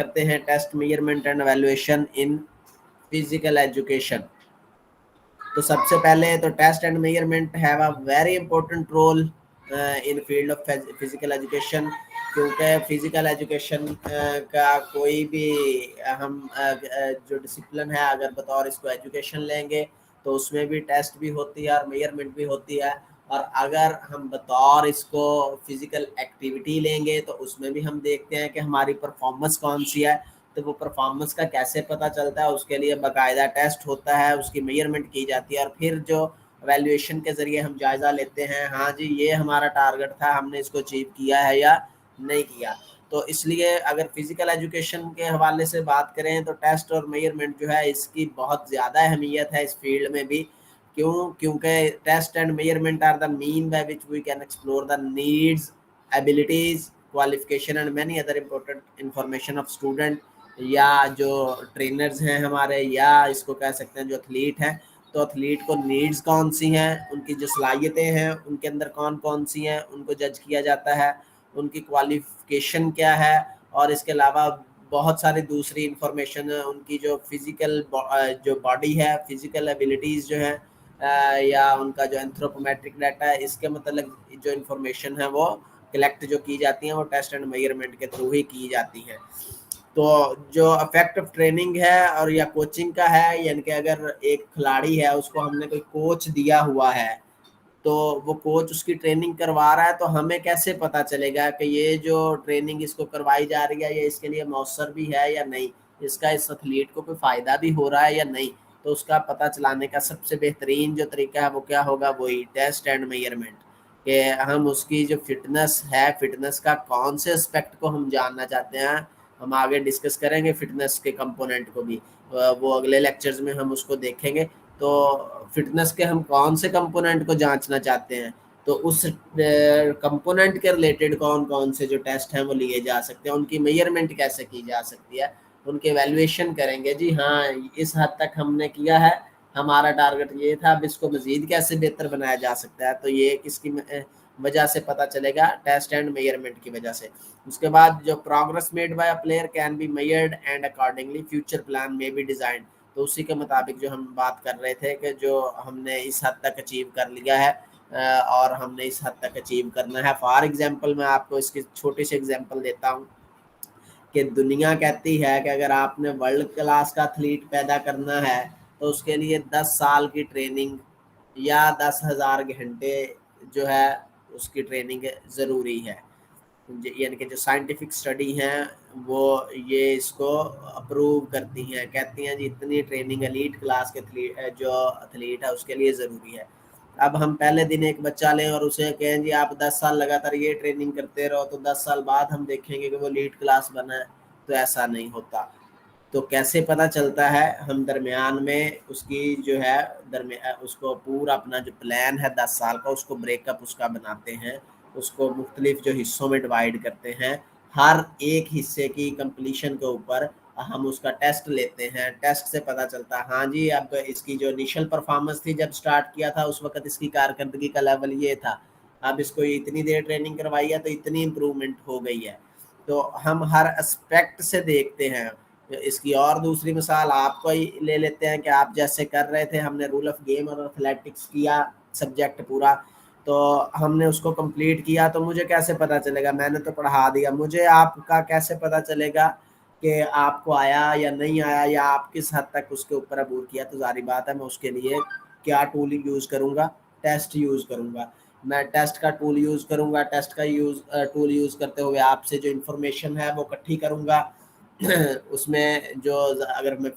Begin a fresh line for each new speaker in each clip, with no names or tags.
کرتے ہیں test measurement and evaluation in physical education. تو سب سے پہلے تو test and measurement have a very important role in field of physical education. کیونکہ فزیکل ایجوکیشن کا کوئی بھی ہم جو ڈسپلن ہے اگر بطور اس کو ایجوکیشن لیں گے تو اس میں بھی ٹیسٹ بھی ہوتی ہے اور میئرمنٹ بھی ہوتی ہے. اور اگر ہم بطور اس کو فزیکل ایکٹیویٹی لیں گے تو اس میں بھی ہم دیکھتے ہیں کہ ہماری پرفارمنس کون سی ہے. تو وہ پرفارمنس کا کیسے پتہ چلتا ہے؟ اس کے لیے باقاعدہ ٹیسٹ ہوتا ہے, اس کی میئرمنٹ کی جاتی ہے اور پھر جو ایویلویشن کے ذریعے ہم جائزہ لیتے ہیں ہاں جی یہ ہمارا ٹارگٹ تھا, ہم نے اس کو اچیو کیا ہے یا نہیں کیا. تو اس لیے اگر فزیکل ایجوکیشن کے حوالے سے بات کریں تو ٹیسٹ اور میئرمنٹ جو ہے اس کی بہت زیادہ اہمیت ہے اس فیلڈ میں بھی. کیونکہ test and measurement are the mean by which we can explore the needs, abilities, qualification and many other important information of student. یا جو ٹرینرز ہیں ہمارے یا اس کو کہہ سکتے ہیں جو ایتھلیٹ ہیں, تو ایتھلیٹ کو نیڈز کون سی ہیں, ان کی جو صلاحیتیں ہیں ان کے اندر کون کون سی ہیں ان کو جج کیا جاتا ہے, ان کی کوالیفیکیشن کیا ہے. اور اس کے علاوہ بہت ساری دوسری انفارمیشن ان کی جو فزیکل جو باڈی ہے, فزیکل ایبلٹیز جو ہیں یا ان کا جو اینتھروپومیٹرک ڈیٹا ہے اس کے متعلق جو انفارمیشن ہے وہ کلیکٹ جو کی جاتی ہیں وہ ٹیسٹ اینڈ میئرمنٹ کے تھرو ہی کی جاتی ہیں. تو جو افیکٹو ٹریننگ ہے اور یا کوچنگ کا ہے, یعنی کہ اگر ایک کھلاڑی ہے اس کو ہم نے کوئی کوچ دیا ہوا ہے تو وہ کوچ اس کی ٹریننگ کروا رہا ہے, تو ہمیں کیسے پتا چلے گا کہ یہ جو ٹریننگ اس کو کروائی جا رہی ہے یہ اس کے لیے مؤثر بھی ہے یا نہیں, اس کا اس ایتھلیٹ کو کوئی فائدہ بھی ہو رہا ہے یا نہیں. تو اس کا پتہ چلانے کا سب سے بہترین جو طریقہ ہے وہ کیا ہوگا, وہی ٹیسٹ اینڈ میئرمنٹ. کہ ہم اس کی جو فٹنس ہے, فٹنس کا کون سے اسپیکٹ کو ہم جاننا چاہتے ہیں. ہم آگے ڈسکس کریں گے فٹنس کے کمپوننٹ کو بھی, وہ اگلے لیکچرز میں ہم اس کو دیکھیں گے. تو فٹنس کے ہم کون سے کمپوننٹ کو جانچنا چاہتے ہیں, تو اس کمپوننٹ کے ریلیٹڈ کون کون سے جو ٹیسٹ ہیں وہ لیے جا سکتے ہیں, ان کی میئرمنٹ کیسے کی جا سکتی ہے, ان کی ایویلویشن کریں گے. جی ہاں اس حد تک ہم نے کیا ہے, ہمارا ٹارگٹ یہ تھا, اب اس کو مزید کیسے بہتر بنایا جا سکتا ہے. تو یہ کس کی وجہ سے پتہ چلے گا, ٹیسٹ اینڈ میئرمنٹ کی وجہ سے. اس کے بعد جو progress made by a player can be measured and accordingly future plan may be design. تو اسی کے مطابق جو ہم بات کر رہے تھے کہ جو ہم نے اس حد تک اچیو کر لیا ہے اور ہم نے اس حد تک اچیو کرنا ہے. فار ایگزامپل میں آپ کو اس کی چھوٹی سی ایگزامپل دیتا ہوں کہ دنیا کہتی ہے کہ اگر آپ نے ورلڈ کلاس کا ایتھلیٹ پیدا کرنا ہے تو اس کے لیے 10 سال کی ٹریننگ یا 10,000 گھنٹے جو ہے اس کی ٹریننگ ضروری ہے. یعنی کہ جو سائنٹیفک اسٹڈی ہیں وہ یہ اس کو اپروو کرتی ہیں, کہتی ہیں جی اتنی ٹریننگ ایلیٹ کلاس کے جو ایتھلیٹ ہے اس کے لیے ضروری ہے. اب ہم پہلے دن ایک بچہ لیں اور اسے کہیں جی آپ 10 سال لگاتار یہ ٹریننگ کرتے رہو تو 10 سال بعد ہم دیکھیں گے کہ وہ لیڈ کلاس بنا ہے, تو ایسا نہیں ہوتا. تو کیسے پتہ چلتا ہے, ہم درمیان میں اس کی جو ہے اس کو پورا اپنا جو پلان ہے 10 سال کا اس کو بریک اپ اس کا بناتے ہیں, اس کو مختلف جو حصوں میں ڈیوائیڈ کرتے ہیں. ہر ایک حصے کی کمپلیشن کے اوپر ہم اس کا ٹیسٹ لیتے ہیں. ٹیسٹ سے پتہ چلتا ہے ہاں جی اب اس کی جو انیشل پرفارمنس تھی جب سٹارٹ کیا تھا اس وقت اس کی کارکردگی کا لیول یہ تھا, اب اس کو اتنی دیر ٹریننگ کروائی ہے تو اتنی امپرومنٹ ہو گئی ہے. تو ہم ہر اسپیکٹ سے دیکھتے ہیں. اس کی اور دوسری مثال آپ کو ہی لے لیتے ہیں کہ آپ جیسے کر رہے تھے, ہم نے رول آف گیم اور ایتھلیٹکس کیا سبجیکٹ پورا, تو ہم نے اس کو کمپلیٹ کیا, تو مجھے کیسے پتہ چلے گا, میں نے تو پڑھا دیا, مجھے آپ کا کیسے پتہ چلے گا کہ آپ کو آیا یا نہیں آیا یا آپ کس حد تک اس کے اوپر عبور کیا. تو ظاہری بات ہے میں اس کے لیے کیا ٹول یوز کروں گا, ٹیسٹ یوز کروں گا. میں ٹیسٹ کا ٹول یوز کروں گا, ٹیسٹ کا ٹول یوز کرتے ہوئے آپ سے جو انفارمیشن ہے وہ اکٹھی کروں گا. اس میں جو اگر میں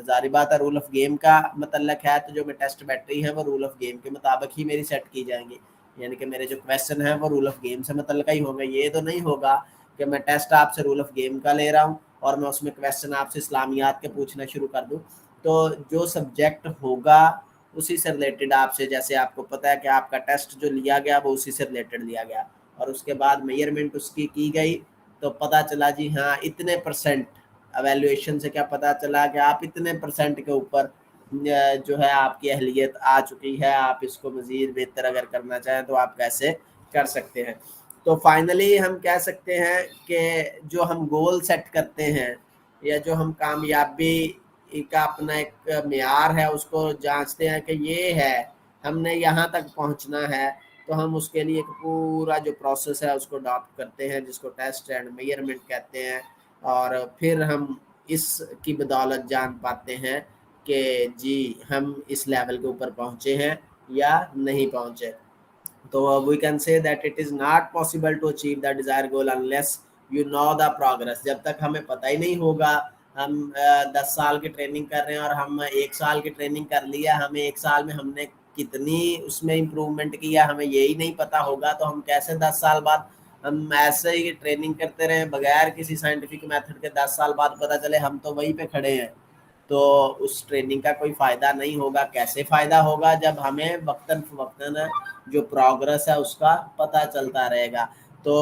ظاہری بات ہے رول آف گیم کا متعلق ہے تو جو میں ٹیسٹ بیٹری ہے وہ رول آف گیم کے مطابق ہی میری سیٹ کی جائیں گی, یعنی کہ میرے جو کویسچن ہیں وہ رول آف گیم سے متعلقہ ہی ہوں گے. یہ تو نہیں ہوگا کہ میں ٹیسٹ آپ سے رول آف گیم کا لے رہا ہوں اور میں اس میں کویسچن آپ سے اسلامیات کے پوچھنا شروع کر دوں. تو جو سبجیکٹ ہوگا اسی سے ریلیٹڈ آپ سے, جیسے آپ کو پتہ ہے کہ آپ کا ٹیسٹ جو لیا گیا وہ اسی سے ریلیٹڈ لیا گیا اور اس کے بعد میئرمنٹ اس کی گئی, تو پتہ چلا جی ہاں اتنے پرسنٹ. ایویلویشن سے کیا پتہ چلا کہ آپ اتنے پرسنٹ کے اوپر جو ہے آپ کی اہلیت آ چکی ہے, آپ اس کو مزید بہتر اگر کرنا چاہیں تو آپ کیسے کر سکتے ہیں. تو فائنلی ہم کہہ سکتے ہیں کہ جو ہم گول سیٹ کرتے ہیں یا جو ہم کامیابی کا اپنا ایک معیار ہے اس کو جانچتے ہیں کہ یہ ہے ہم نے یہاں تک پہنچنا ہے، تو ہم اس کے لیے ایک پورا جو پروسیس ہے اس کو اڈاپٹ کرتے ہیں جس کو ٹیسٹ اینڈ میئرمنٹ کہتے ہیں، اور پھر ہم اس کی بدولت جان پاتے ہیں کہ جی ہم اس لیول کے اوپر پہنچے ہیں یا نہیں پہنچے۔ تو we can say that it is not possible to achieve the desired goal unless you know the progress۔ جب تک ہمیں پتہ ہی نہیں ہوگا، ہم 10 سال کی ٹریننگ کر رہے ہیں اور ہم 1 سال کی ٹریننگ کر لیا، ہمیں 1 سال میں ہم نے کتنی اس میں امپروومنٹ کیا ہمیں یہی نہیں پتہ ہوگا، تو ہم کیسے 10 سال بعد ہم ایسے ہی ٹریننگ کرتے رہے بغیر کسی سائنٹیفک میتھڈ کے 10 سال بعد پتہ چلے ہم تو وہیں پہ کھڑے ہیں، تو اس ٹریننگ کا کوئی فائدہ نہیں ہوگا۔ کیسے فائدہ ہوگا؟ جب ہمیں وقتاً فوقتاً جو پروگرس ہے اس کا پتہ چلتا رہے گا۔ تو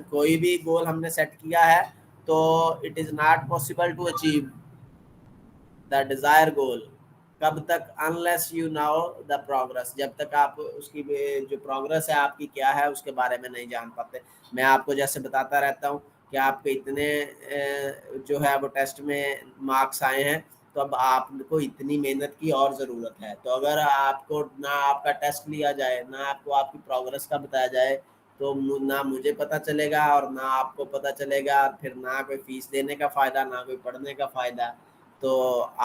کوئی بھی گول ہم نے سیٹ کیا ہے تو it is not possible to achieve the desire goal کب تک؟ Unless you know the progress, جب تک آپ اس کی جو پروگرس ہے آپ کی کیا ہے اس کے بارے میں نہیں جان پاتے۔ میں آپ کو جیسے بتاتا رہتا ہوں کہ آپ کے اتنے جو ہے وہ ٹیسٹ میں مارکس آئے ہیں، تو اب آپ کو اتنی محنت کی اور ضرورت ہے۔ تو اگر آپ کو نہ آپ کا ٹیسٹ لیا جائے، نہ آپ کو آپ کی پروگرس کا بتایا جائے، تو نہ مجھے پتہ چلے گا اور نہ آپ کو پتہ چلے گا، پھر نہ کوئی فیس دینے کا فائدہ، نہ کوئی پڑھنے کا فائدہ۔ تو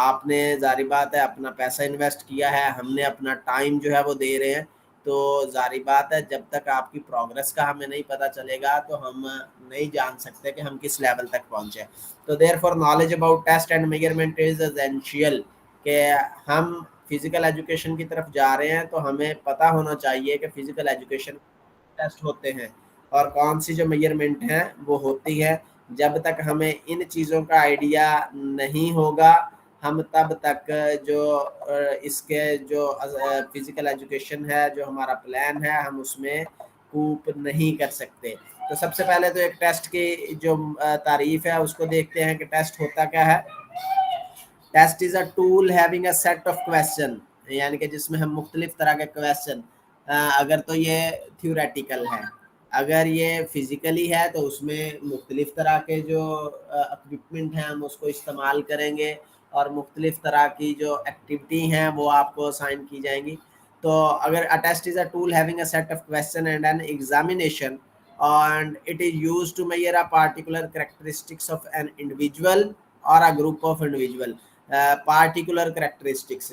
آپ نے ظاہر بات ہے اپنا پیسہ انویسٹ کیا ہے، ہم نے اپنا ٹائم جو ہے وہ دے رہے ہیں، تو ظاہر بات ہے جب تک آپ کی پروگرس کا ہمیں نہیں پتہ چلے گا تو ہم نہیں جان سکتے کہ ہم کس لیول تک پہنچے۔ تو there for knowledge about test and measurement is essential, کہ ہم فزیکل ایجوکیشن کی طرف جا رہے ہیں تو ہمیں پتہ ہونا چاہیے کہ فزیکل ایجوکیشن ٹیسٹ ہوتے ہیں اور کون سی جو میجرمنٹ ہیں وہ ہوتی ہے۔ جب تک ہمیں ان چیزوں کا آئیڈیا نہیں ہوگا ہم تب تک جو اس کے جو فزیکل ایجوکیشن ہے جو ہمارا پلان ہے ہم اس میں کوپ نہیں کر سکتے۔ تو سب سے پہلے تو ایک ٹیسٹ کی جو تعریف ہے اس کو دیکھتے ہیں کہ ٹیسٹ ہوتا کیا ہے۔ Test is a tool having a set of question, یعنی کہ جس میں ہم مختلف طرح کے کویسچن، اگر تو یہ تھیوریٹیکل ہے، اگر یہ فزیکلی ہے تو اس میں مختلف طرح کے جو اکوپمنٹ ہیں ہم اس کو استعمال کریں گے اور مختلف طرح کی جو ایکٹیویٹی ہیں وہ آپ کو اسائن کی جائیں گی۔ تو اگر a test is a tool having a set of question and an examination and it is used to measure a particular characteristics of an individual or a group of individual، particular characteristics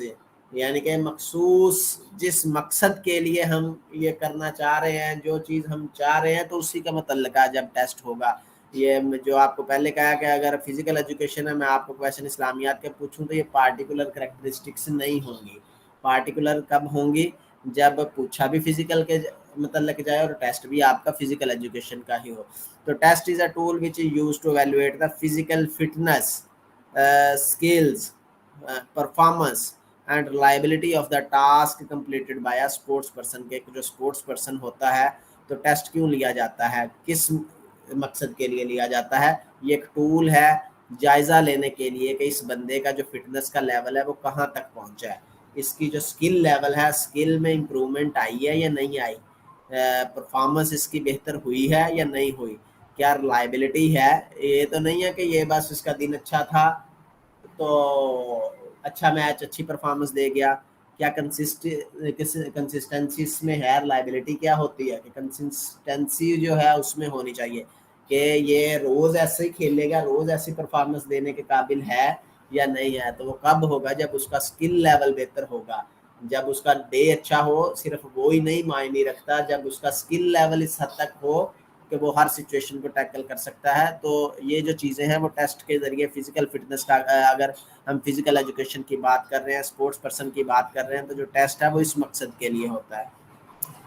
یعنی کہ مخصوص جس مقصد کے لیے ہم یہ کرنا چاہ رہے ہیں، جو چیز ہم چاہ رہے ہیں تو اسی کا متعلقہ جب ٹیسٹ ہوگا۔ یہ جو آپ کو پہلے کہا کہ اگر فزیکل ایجوکیشن ہے میں آپ کو کویسچن اسلامیات کے پوچھوں تو یہ پارٹیکولر کریکٹرسٹکس نہیں ہوں گی۔ پارٹیکولر کب ہوں گی؟ جب پوچھا بھی فزیکل کے متعلق جائے اور ٹیسٹ بھی آپ کا فزیکل ایجوکیشن کا ہی ہو۔ تو test is a tool which is used to evaluate the physical fitness, skills, performance and reliability of the task completed by a sports person. کے جو اسپورٹس پرسن ہوتا ہے تو ٹیسٹ کیوں لیا جاتا ہے، کس مقصد کے لیے لیا جاتا ہے؟ یہ ایک ٹول ہے جائزہ لینے کے لیے کہ اس بندے کا جو فٹنس کا لیول ہے وہ کہاں تک پہنچا ہے، اس کی جو سکل لیول ہے سکل میں امپرومنٹ آئی ہے یا نہیں آئی، پرفارمنس اس کی بہتر ہوئی ہے یا نہیں ہوئی، کیا ریلائبلٹی ہے۔ یہ تو نہیں ہے کہ یہ بس اس کا دن اچھا تھا تو اچھا میچ اچھی پرفارمنس دے گیا، کیا کنسسٹنسی اس میں ہے، ریلائبلٹی کیا ہوتی ہے کہ کنسسٹنسی جو ہے اس میں ہونی چاہیے کہ یہ روز ایسے ہی کھیلے گا، روز ایسی پرفارمنس دینے کے قابل ہے یا نہیں ہے۔ تو وہ کب ہوگا؟ جب اس کا سکل لیول بہتر ہوگا، جب اس کا ڈے اچھا ہو، صرف وہی نہیں معنی رکھتا، جب اس کا سکل لیول اس حد تک ہو کہ وہ ہر سچویشن کو ٹیکل کر سکتا ہے۔ تو یہ جو چیزیں ہیں وہ ٹیسٹ کے ذریعے فزیکل فٹنس کا، اگر ہم فزیکل ایجوکیشن کی بات کر رہے ہیں، اسپورٹس پرسن کی بات کر رہے ہیں، تو جو ٹیسٹ ہے وہ اس مقصد کے لیے ہوتا ہے۔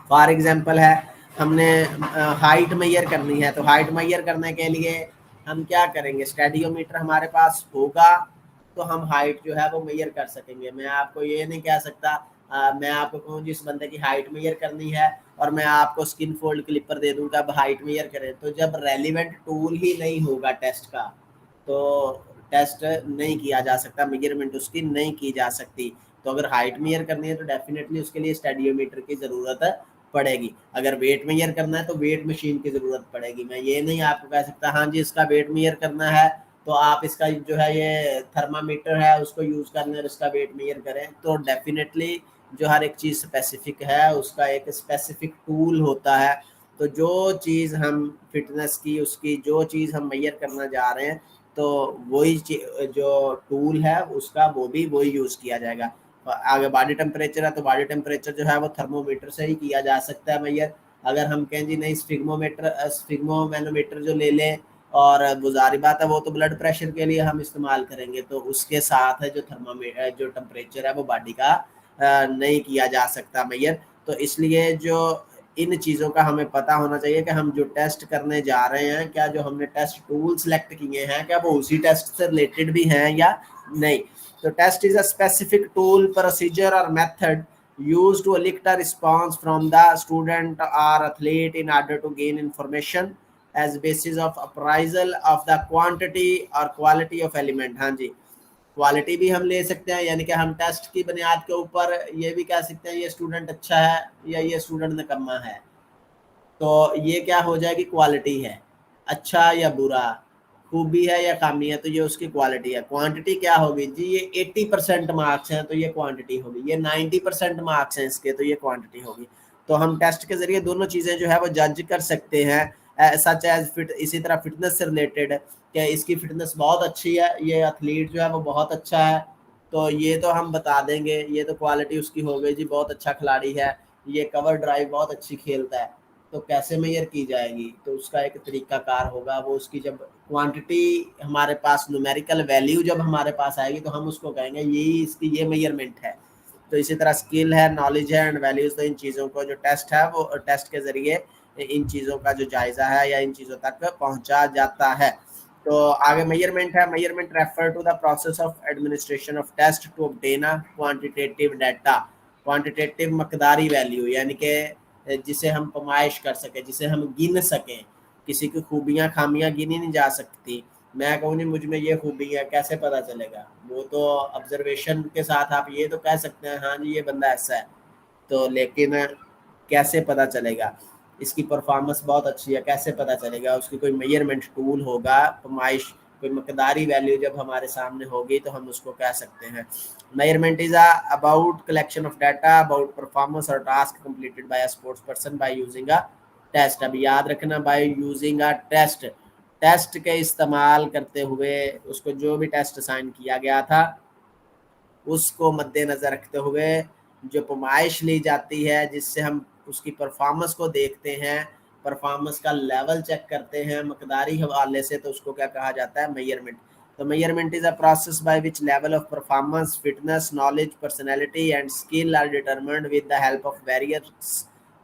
فار ایگزامپل ہے ہم نے ہائٹ میئر کرنی ہے، تو ہائٹ میئر کرنے کے لیے ہم کیا کریں گے؟ اسٹیڈیو میٹر ہمارے پاس ہوگا تو ہم ہائٹ جو ہے وہ میئر کر سکیں گے۔ میں آپ کو یہ نہیں کہہ سکتا، میں آپ کو کہوں جس بندے کی ہائٹ میئر کرنی ہے اور میں آپ کو اسکن فولڈ کلپر دے دوں گا اب ہائٹ میئر کریں، تو جب ریلیونٹ ٹول ہی نہیں ہوگا ٹیسٹ کا تو ٹیسٹ نہیں کیا جا سکتا، میجرمنٹ اس کی نہیں کی جا سکتی۔ تو اگر ہائٹ میئر کرنی ہے تو ڈیفینیٹلی اس کے لیے اسٹیڈیو میٹر کی ضرورت پڑے گی. اگر ویٹ میئر کرنا ہے تو ویٹ مشین کی ضرورت پڑے گی. میں یہ نہیں آپ کو کہہ سکتا ہاں جی اس کا ویٹ میئر کرنا ہے تو آپ اس کا جو ہے یہ تھرمامیٹر ہے اس کو یوز کرنے اور اس کا ویٹ میئر کریں. تو ڈیفینیٹلی جو ہر ایک چیز اسپیسیفک ہے اس کا ایک اسپیسیفک ٹول ہوتا ہے. تو جو چیز ہم فٹنس کی اس کی جو چیز ہم میئر کرنا جا رہے ہیں تو وہی جو ٹول ہے اس کا وہ بھی وہی یوز کیا جائے گا. آگے باڈی ٹیمپریچر ہے تو باڈی ٹیمپریچر جو ہے وہ تھرمو میٹر سے ہی کیا جا سکتا ہے میئر. اگر ہم کہیں جی نہیں اسفگمو مینومیٹر جو لے لیں اور وہ ظاہری بات ہے وہ تو بلڈ پریشر کے لیے ہم استعمال کریں گے تو اس کے ساتھ ہے جو تھرمامیٹر جو ٹمپریچر ہے وہ باڈی کا نہیں کیا جا سکتا میئر. تو اس لیے جو ان چیزوں کا ہمیں پتہ ہونا چاہیے کہ ہم جو ٹیسٹ کرنے جا رہے ہیں کیا جو ہم نے ٹیسٹ ٹول سلیکٹ کیے ہیں کیا وہ اسی ٹیسٹ سے ریلیٹڈ بھی ہیں یا نہیں. تو test is a specific tool procedure اور method used to elicit a response from the student or athlete in order to gain information as basis of appraisal of the quantity or quality of element. ہاں جی quality بھی ہم لے سکتے ہیں یعنی کہ ہم ٹیسٹ کی بنیاد کے اوپر یہ بھی کہہ سکتے ہیں یہ اسٹوڈنٹ اچھا ہے یا یہ اسٹوڈنٹ نکما ہے. تو یہ کیا ہو جائے گی کوالٹی ہے. اچھا یا برا خوبی ہے یا خامی ہے تو یہ اس کی کوالٹی ہے. کوانٹٹی کیا ہوگی جی یہ 80% مارکس ہیں تو یہ کوانٹٹی ہوگی. یہ 90% مارکس ہیں اس کے تو یہ کوانٹٹی ہوگی. تو ہم ٹیسٹ کے ذریعے دونوں چیزیں جو ہے وہ جج کر سکتے ہیں. سچ ایز اسی طرح فٹنس سے ریلیٹڈ کہ اس کی فٹنس بہت اچھی ہے یہ ایتھلیٹ جو ہے وہ بہت اچھا ہے تو یہ تو ہم بتا دیں گے یہ تو کوالٹی اس کی ہو گئی جی بہت اچھا کھلاڑی ہے یہ کور ڈرائیو بہت اچھی کھیلتا ہے. تو کیسے میئر کی جائے گی تو اس کا ایک طریقہ کار ہوگا. وہ اس کی جب کوانٹٹی ہمارے پاس نومیریکل ویلیو جب ہمارے پاس آئے گی تو ہم اس کو کہیں گے یہی اس کی یہ میئرمنٹ ہے. تو اسی طرح اسکل ہے نالج ہے اینڈ ویلیوز. تو ان چیزوں کو جو ٹیسٹ ہے وہ ٹیسٹ کے ذریعے ان چیزوں کا جو جائزہ ہے یا ان چیزوں تک پہنچا جاتا ہے. تو آگے میئرمنٹ ہے. Measurement refer to the process of administration of test to obtain a quantitative data. Quantitative مقداری ویلیو یعنی کہ جسے ہم پمائش کر سکیں جسے ہم گن سکیں. کسی کی خوبیاں خامیاں گنی نہیں جا سکتی. میں کہوں نہیں مجھ میں یہ خوبی ہے کیسے پتا چلے گا. وہ تو آبزرویشن کے ساتھ آپ یہ تو کہہ سکتے ہیں ہاں جی یہ بندہ ایسا ہے تو لیکن کیسے پتا چلے گا. اس کی پرفارمنس بہت اچھی ہے کیسے پتا چلے گا. اس کی کوئی میئرمنٹ ٹول ہوگا پمائش کوئی مقداری ویلیو جب ہمارے سامنے ہوگی تو ہم اس کو کہہ سکتے ہیں. Measurement is about collection of data about performance or task completed by a sports person by using a test. اب یاد رکھنا by using a test. Test کے استعمال کرتے ہوئے اس کو جو بھی ٹیسٹ اسائن کیا گیا تھا اس کو مد نظر رکھتے ہوئے جو پمائش لی جاتی ہے جس سے ہم اس کی پرفارمنس کو دیکھتے ہیں پرفارمنس کا لیول چیک کرتے ہیں مقداری حوالے سے تو اس کو کیا کہا جاتا ہے measurement. The measurement is a process by which level of performance, fitness, knowledge, personality and skill are determined with the help of various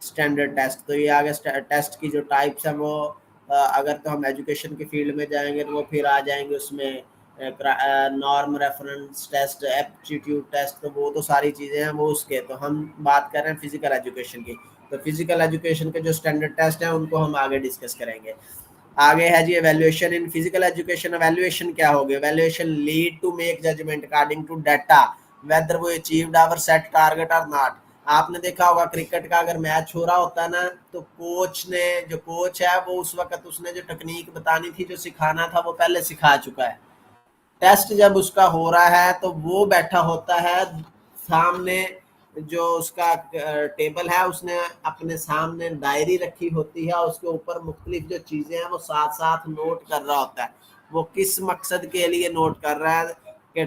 standard test. تو یہ آگے ٹیسٹ کی جو ٹائپس ہیں وہ اگر تو ہم ایجوکیشن کی فیلڈ میں جائیں گے تو وہ پھر آ جائیں گے اس میں norm reference test aptitude test. تو وہ تو ساری چیزیں ہیں وہ اس کے. تو ہم بات کر رہے ہیں فزیکل ایجوکیشن کی. تو فزیکل ایجوکیشن کے جو اسٹینڈرڈ ٹیسٹ ہیں ان کو ہم آگے ڈسکس کریں گے. آگے ہے جی evaluation in physical education. Evaluation کیا ہوگی. Evaluation lead to make judgment according to data whether وہ اچیوڈ آور سیٹ ٹارگیٹ اور ناٹ. آپ نے دیکھا ہوگا کرکٹ کا اگر میچ ہو رہا ہوتا ہے نا تو کوچ نے جو کوچ ہے وہ اس وقت اس نے جو ٹیکنیک بتانی تھی جو سکھانا تھا وہ پہلے سکھا چکا ہے. ٹیسٹ جب اس کا ہو رہا ہے تو وہ بیٹھا ہوتا ہے سامنے جو اس کا ٹیبل ہے اس نے اپنے سامنے ڈائری رکھی ہوتی ہے اس کے اوپر مختلف جو چیزیں ہیں وہ ساتھ ساتھ نوٹ کر رہا ہوتا ہے. وہ کس مقصد کے لیے نوٹ کر رہا ہے کہ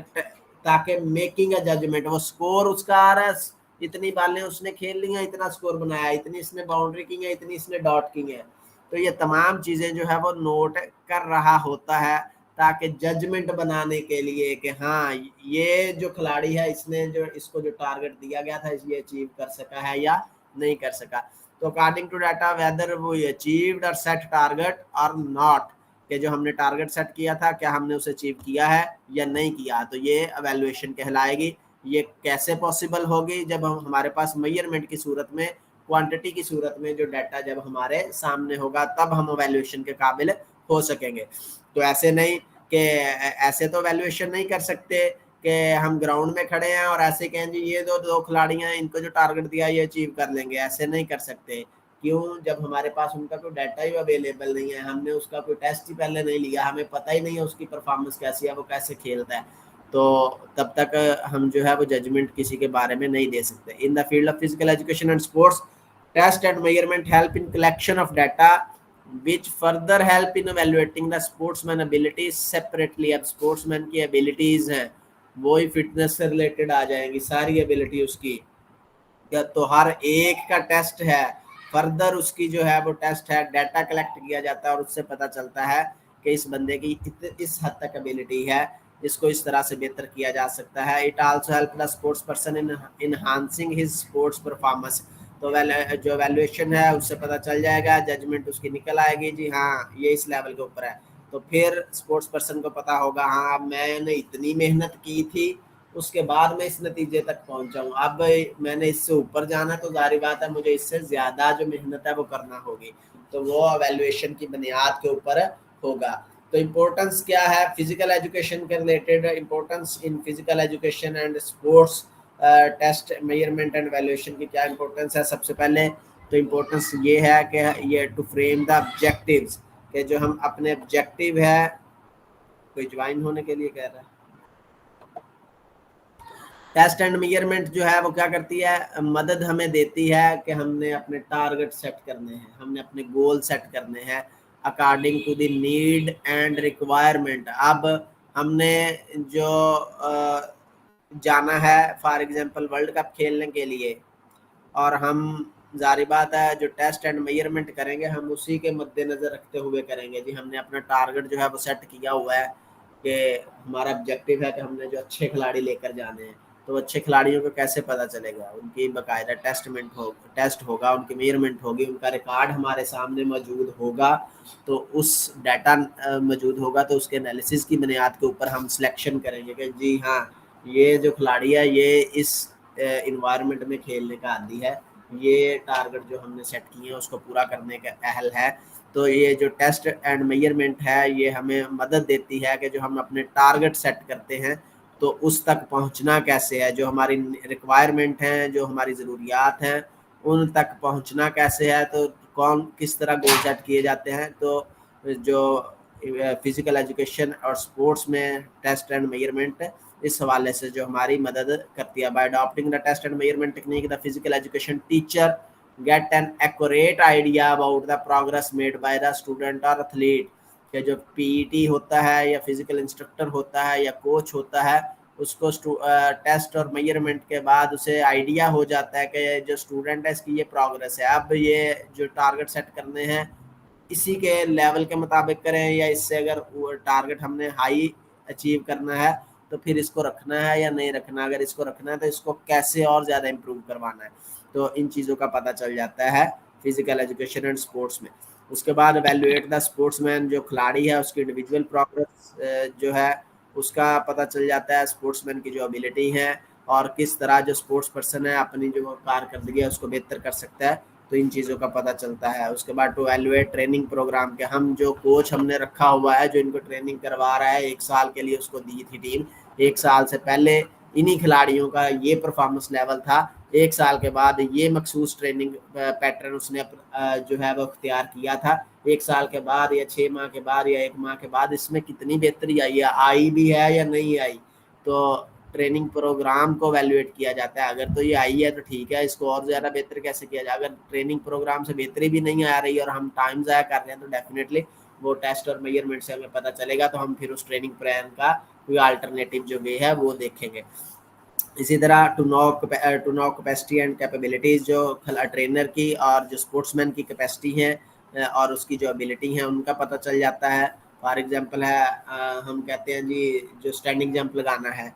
تاکہ میکنگ اے ججمنٹ. وہ سکور اس کا آ رہا ہے اتنی بالیں اس نے کھیل لی ہیں اتنا سکور بنایا اتنی اس نے باؤنڈری کی ہیں اتنی اس نے ڈاٹ کی ہیں. تو یہ تمام چیزیں جو ہے وہ نوٹ کر رہا ہوتا ہے تاکہ ججمنٹ بنانے کے لیے کہ ہاں یہ جو کھلاڑی ہے اس نے جو اس کو جو ٹارگٹ دیا گیا تھا یہ اچیو کر سکا ہے یا نہیں کر سکا. تو اکارڈنگ ٹو ڈیٹا ویدر وہ اچیوڈ اور سیٹ ٹارگٹ اور ناٹ کہ جو ہم نے ٹارگٹ سیٹ کیا تھا کیا ہم نے اسے اچیو کیا ہے یا نہیں کیا. تو یہ ایویلویشن کہلائے گی. یہ کیسے پاسبل ہوگی جب ہمارے پاس میئرمنٹ کی صورت میں کوانٹٹی کی صورت میں جو ڈیٹا جب ہمارے سامنے ہوگا تب ہم ایویلویشن کے قابل ہو سکیں گے. تو ایسے نہیں کہ ایسے تو ایویلویشن نہیں کر سکتے کہ ہم گراؤنڈ میں کھڑے ہیں اور ایسے کہیں جی یہ دو کھلاڑی ہیں، ان کو جو ٹارگٹ دیا یہ اچیو کر لیں گے، ایسے نہیں کر سکتے. کیوں؟ جب ہمارے پاس ان کا کوئی ڈیٹا ہی اویلیبل نہیں ہے، ہم نے اس کا کوئی ٹیسٹ ہی پہلے نہیں لیا، ہمیں پتہ ہی نہیں ہے اس کی پرفارمنس کیسی ہے، وہ کیسے کھیلتا ہے، تو تب تک ہم جو ہے وہ ججمنٹ کسی کے بارے میں نہیں دے سکتے. In the field of physical education and sports, test and measurement help in collection of data which further help in evaluating the sportsman abilities separately. اب sportsman کی abilities ہیں وہی فٹنس سے ریلیٹڈ آ جائیں گی ساری ability اس کی، تو ہر ایک کا ٹیسٹ ہے، فردر اس کی جو ہے وہ ٹیسٹ ہے، ڈیٹا کلیکٹ کیا جاتا ہے اور اس سے پتہ چلتا ہے کہ اس بندے کی اس حد تک ability ہے، اس کو اس طرح سے بہتر کیا جا سکتا ہے. It also help the sports person in enhancing his sports performance. تو جو ایویلویشن ہے اس سے پتہ چل جائے گا، ججمنٹ اس کی نکل آئے گی جی ہاں یہ اس لیول کے اوپر ہے، تو پھر اسپورٹس پرسن کو پتہ ہوگا ہاں میں نے اتنی محنت کی تھی اس کے بعد میں اس نتیجے تک پہنچا ہوں، اب میں نے اس سے اوپر جانا تو ظاہری بات ہے مجھے اس سے زیادہ جو محنت ہے وہ کرنا ہوگی، تو وہ ایویلویشن کی بنیاد کے اوپر ہوگا. تو امپورٹنس کیا ہے فزیکل ایجوکیشن کے related? Importance in physical education and sports test measurement and evaluation کی کیا امپورٹنس ہے؟ سب سے پہلے تو امپورٹنس یہ ہے کہ یہ ٹو فریم دا آبجیکٹیوز، کہ جو ہم اپنے آبجیکٹیو ہے، کوئی جوائن ہونے کے لیے کہہ رہا ہے. ٹیسٹ اینڈ میجرمنٹ جو ہے وہ کیا کرتی ہے؟ مدد ہمیں دیتی ہے کہ ہم نے اپنے ٹارگٹ سیٹ کرنے ہیں، ہم نے اپنے گول سیٹ کرنے ہیں according to the need and requirement. اب ہم نے جو جانا ہے فار ایگزامپل ورلڈ کپ کھیلنے کے لیے، اور ہم ظاہری بات ہے جو ٹیسٹ اینڈ میجرمنٹ کریں گے ہم اسی کے مد نظر رکھتے ہوئے کریں گے. جی ہم نے اپنا ٹارگٹ جو ہے وہ سیٹ کیا ہوا ہے کہ ہمارا آبجیکٹیو ہے کہ ہم نے جو اچھے کھلاڑی لے کر جانے ہیں، تو اچھے کھلاڑیوں کو کیسے پتہ چلے گا؟ ان کی باقاعدہ ٹیسٹ ہوگا، ان کی میجرمنٹ ہوگی، ان کا ریکارڈ ہمارے سامنے موجود ہوگا، تو اس ڈیٹا موجود ہوگا تو اس کے انالیسس کی بنیاد کے اوپر ہم سلیکشن کریں گے کہ جی ہاں یہ جو کھلاڑی ہے یہ اس انوائرمنٹ میں کھیلنے کا عادی ہے، یہ ٹارگٹ جو ہم نے سیٹ کیے ہیں اس کو پورا کرنے کا اہل ہے. تو یہ جو ٹیسٹ اینڈ میجرمنٹ ہے یہ ہمیں مدد دیتی ہے کہ جو ہم اپنے ٹارگٹ سیٹ کرتے ہیں تو اس تک پہنچنا کیسے ہے، جو ہماری ریکوائرمنٹ ہیں، جو ہماری ضروریات ہیں ان تک پہنچنا کیسے ہے، تو کس طرح گول سیٹ کیے جاتے ہیں. تو جو فزیکل ایجوکیشن اور اسپورٹس میں ٹیسٹ اینڈ میجرمنٹ اس حوالے سے جو ہماری مدد کرتی ہے. By adapting the test and measurement technique the physical education teacher get an accurate idea about the progress made by the student or athlete. کہ جو پی ای ٹی ہوتا ہے یا فزیکل انسٹرکٹر ہوتا ہے یا کوچ ہوتا ہے اس کو ٹیسٹ اور میجرمنٹ کے بعد اسے آئیڈیا ہو جاتا ہے کہ جو اسٹوڈنٹ ہے اس کی یہ پروگرس ہے، اب یہ جو ٹارگٹ سیٹ کرنے ہیں اسی کے لیول کے مطابق کریں یا اس سے اگر ٹارگٹ ہم نے ہائی اچیو کرنا ہے تو پھر اس کو رکھنا ہے یا نہیں رکھنا، اگر اس کو رکھنا ہے تو اس کو کیسے اور زیادہ امپروو کروانا ہے. تو ان چیزوں کا پتہ چل جاتا ہے فزیکل ایجوکیشن اینڈ اسپورٹس میں. اس کے بعد ایویلویٹ دا اسپورٹس مین، جو کھلاڑی ہے اس کی انڈیویجول پروگرس جو ہے اس کا پتہ چل جاتا ہے، اسپورٹس مین کی جو ابیلٹی ہے اور کس طرح جو اسپورٹس پرسن ہے اپنی جو کارکردگی ہے اس کو بہتر کر سکتا ہے، تو ان چیزوں کا پتہ چلتا ہے. اس کے بعد ٹو ایویلویٹ ٹریننگ پروگرام، کہ ہم جو کوچ ہم نے رکھا ہوا ہے جو ان کو ٹریننگ کروا رہا ہے، 1 سال کے لیے اس کو دی تھی ٹیم، 1 سال سے پہلے انہی کھلاڑیوں کا یہ پرفارمنس لیول تھا، 1 سال کے بعد یہ مخصوص ٹریننگ پیٹرن اس نے جو ہے وہ اختیار کیا تھا، 1 سال کے بعد یا 6 ماہ کے بعد یا 1 ماہ کے بعد اس میں کتنی بہتری آئی بھی ہے یا نہیں آئی، تو ٹریننگ پروگرام کو ایویلویٹ کیا جاتا ہے. اگر تو یہ آئی ہے تو ٹھیک ہے، اس کو اور زیادہ بہتر کیسے کیا جائے. اگر ٹریننگ پروگرام سے بہتری بھی نہیں آ رہی اور ہم ٹائم ضائع کر رہے ہیں تو ڈیفینیٹلی وہ ٹیسٹ اور میجرمنٹ سے ہمیں پتہ چلے گا، تو ہم پھر اس ٹریننگ پلان کا کوئی الٹرنیٹیو جو وے ہے وہ دیکھیں گے. اسی طرح to know capacity and capabilities, جو ٹرینر کی اور جو اسپورٹس مین کی کیپیسٹی ہیں اور اس کی جو ابیلٹی ہیں ان کا پتہ چل جاتا ہے. فار ایگزامپل ہے ہم کہتے ہیں جی جو اسٹینڈنگ جمپ لگانا ہے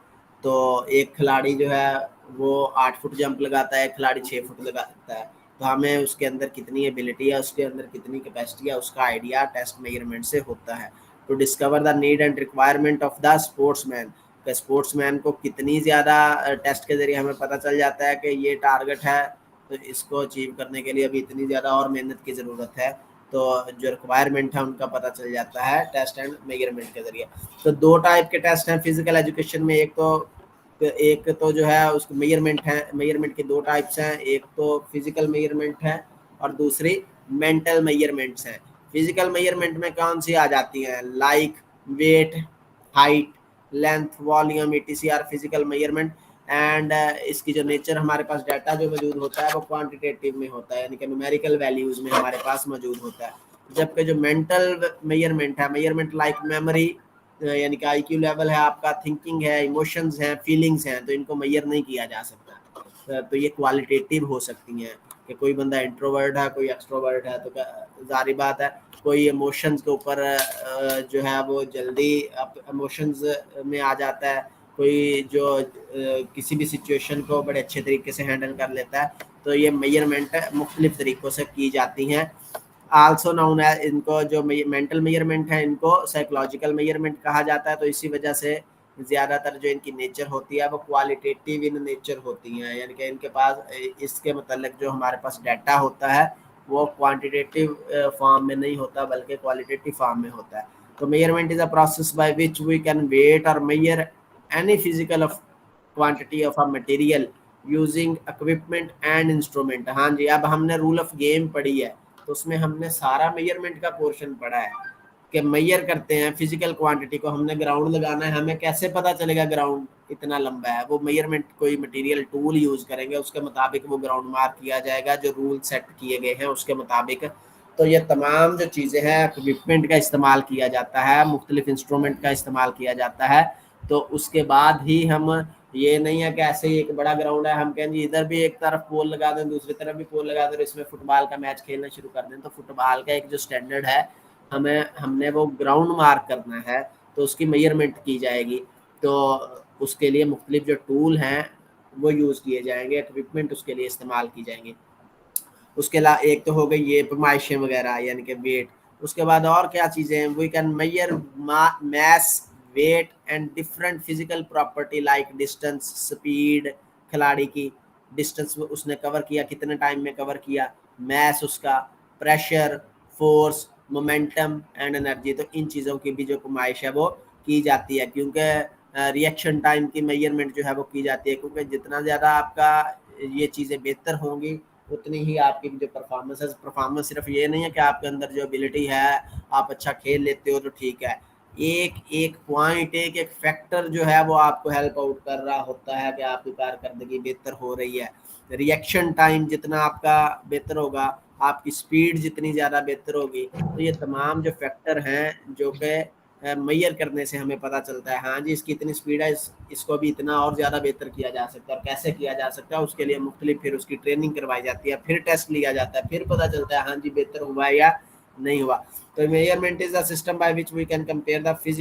تو ایک کھلاڑی جو ہے وہ 8 فٹ جمپ لگاتا ہے، ایک کھلاڑی 6 فٹ لگاتا ہے، تو ہمیں اس کے اندر کتنی ایبلٹی ہے، اس کے اندر کتنی کیپیسٹی ہے، اس کا آئیڈیا ٹیسٹ میجرمنٹ سے ہوتا ہے. To discover the need and requirement of the sportsman, کہ اسپورٹس مین کو کتنی زیادہ ٹیسٹ کے ذریعے ہمیں پتہ چل جاتا ہے کہ یہ ٹارگٹ ہے تو اس کو اچیو کرنے کے لیے ابھی اتنی زیادہ اور محنت کی ضرورت ہے، تو جو ریکوائرمنٹ ہے ان کا پتہ چل جاتا ہے ٹیسٹ اینڈ میجرمنٹ کے ذریعے. تو 2 ٹائپ کے ٹیسٹ ہیں فزیکل ایجوکیشن میں، ایک تو ایک تو جو ہے اس کو میئرمنٹ ہے، میئرمنٹ کے 2 ٹائپس ہیں، ایک تو فزیکل میئرمنٹ ہے اور دوسری مینٹل میئرمنٹس ہیں۔ فزیکل میئرمنٹ میں کون سی آ جاتی ہیں؟ Like weight, height, length, volume, E T C are physical measurement. And اس کی جو نیچر ہمارے پاس ڈیٹا جو موجود ہوتا ہے وہ کوانٹیٹیو میں ہوتا ہے، یعنی کہ نومیریکل ویلیوز میں ہمارے پاس موجود ہوتا ہے۔ جبکہ جو مینٹل میئرمنٹ ہے، میئرمنٹ لائک میموری، یعنی کہ آئی کیو لیول ہے آپ کا، تھنکنگ ہے، ایموشنز ہیں، فیلنگز ہیں، تو ان کو میئر نہیں کیا جا سکتا۔ تو یہ کوالٹیٹیو ہو سکتی ہیں کہ کوئی بندہ انٹروورٹ ہے، کوئی ایکسٹروورٹ ہے، تو ظاہری بات ہے کوئی ایموشنز کے اوپر جو ہے وہ جلدی ایموشنز میں آ جاتا ہے، کوئی جو کسی بھی سچویشن کو بڑے اچھے طریقے سے ہینڈل کر لیتا ہے۔ تو یہ میئرمنٹ مختلف طریقوں سے کی جاتی ہیں۔ آلسو نون ہے، ان کو جو مینٹل میئرمنٹ ہے ان کو سائیکولوجیکل میئرمنٹ کہا جاتا ہے۔ تو اسی وجہ سے زیادہ تر جو ان کی نیچر ہوتی ہے وہ کوالٹیٹیو ان نیچر ہوتی ہیں، یعنی کہ ان کے پاس اس کے متعلق جو ہمارے پاس ڈیٹا ہوتا ہے وہ کوانٹیٹیو فارم میں نہیں ہوتا بلکہ کوالٹیٹیو فارم میں ہوتا ہے۔ تو measurement is a process by which we can weight اور measure any physical of quantity of a material using equipment and instrument۔ ہاں جی، اب ہم نے رول آف گیم پڑھی ہے تو اس میں ہم نے سارا میئرمنٹ کا پورشن پڑھا ہے کہ میئر کرتے ہیں فزیکل کوانٹٹی کو۔ ہم نے گراؤنڈ لگانا ہے، ہمیں کیسے پتا چلے گا گراؤنڈ اتنا لمبا ہے؟ وہ میئرمنٹ کوئی مٹیریل ٹول یوز کریں گے، اس کے مطابق وہ گراؤنڈ مارک کیا جائے گا جو رول سیٹ کیے گئے ہیں اس کے مطابق۔ تو یہ تمام جو چیزیں ہیں اکوپمنٹ کا استعمال کیا جاتا ہے، مختلف انسٹرومنٹ کا استعمال کیا جاتا ہے۔ تو اس کے بعد ہی ہم، یہ نہیں ہے کہ ایسے ہی ایک بڑا گراؤنڈ ہے ہم کہیں جی ادھر بھی ایک طرف پول لگا دیں دوسری طرف بھی پول لگا دیں اور اس میں فٹ بال کا میچ کھیلنا شروع کر دیں۔ تو فٹ بال کا ایک جو سٹینڈرڈ ہے، ہم نے وہ گراؤنڈ مارک کرنا ہے تو اس کی میئرمنٹ کی جائے گی۔ تو اس کے لیے مختلف جو ٹول ہیں وہ یوز کیے جائیں گے، اکوپمنٹ اس کے لیے استعمال کی جائیں گے۔ اس کے علاوہ ایک تو ہو گئی یہ پیمائشیں وغیرہ یعنی کہ ویٹ۔ اس کے بعد اور کیا چیزیں ہیں؟ We can measure mass, weight and different physical property like distance, speed, کھلاڑی کی ڈسٹینس اس نے کور کیا، کتنے ٹائم میں کور کیا، میس اس کا، pressure, force, momentum and energy. تو ان چیزوں کی بھی جو پیمائش ہے وہ کی جاتی ہے، کیونکہ ریئیکشن ٹائم کی میئرمنٹ جو ہے وہ کی جاتی ہے، کیونکہ جتنا زیادہ آپ کا یہ چیزیں بہتر ہوں گی اتنی ہی آپ کی جو پرفارمنس صرف یہ نہیں ہے کہ آپ کے اندر جو ایبلٹی ہے آپ اچھا کھیل لیتے ہو تو ٹھیک ہے، ایک پوائنٹ، ایک فیکٹر جو ہے وہ آپ کو ہیلپ آؤٹ کر رہا ہوتا ہے کہ آپ کی کارکردگی بہتر ہو رہی ہے۔ ریئیکشن ٹائم جتنا آپ کا بہتر ہوگا، آپ کی سپیڈ جتنی زیادہ بہتر ہوگی۔ تو یہ تمام جو فیکٹر ہیں جو کہ میئر کرنے سے ہمیں پتہ چلتا ہے ہاں جی اس کی اتنی سپیڈ ہے، اس کو بھی اتنا اور زیادہ بہتر کیا جا سکتا ہے۔ اور کیسے کیا جا سکتا ہے اس کے لیے مختلف پھر اس کی ٹریننگ کروائی جاتی ہے، پھر ٹیسٹ لیا جاتا ہے، پھر پتہ چلتا ہے ہاں جی بہتر ہوا ہے یا نہیں ہوا۔ تو measurement is a system by which we can compare the physical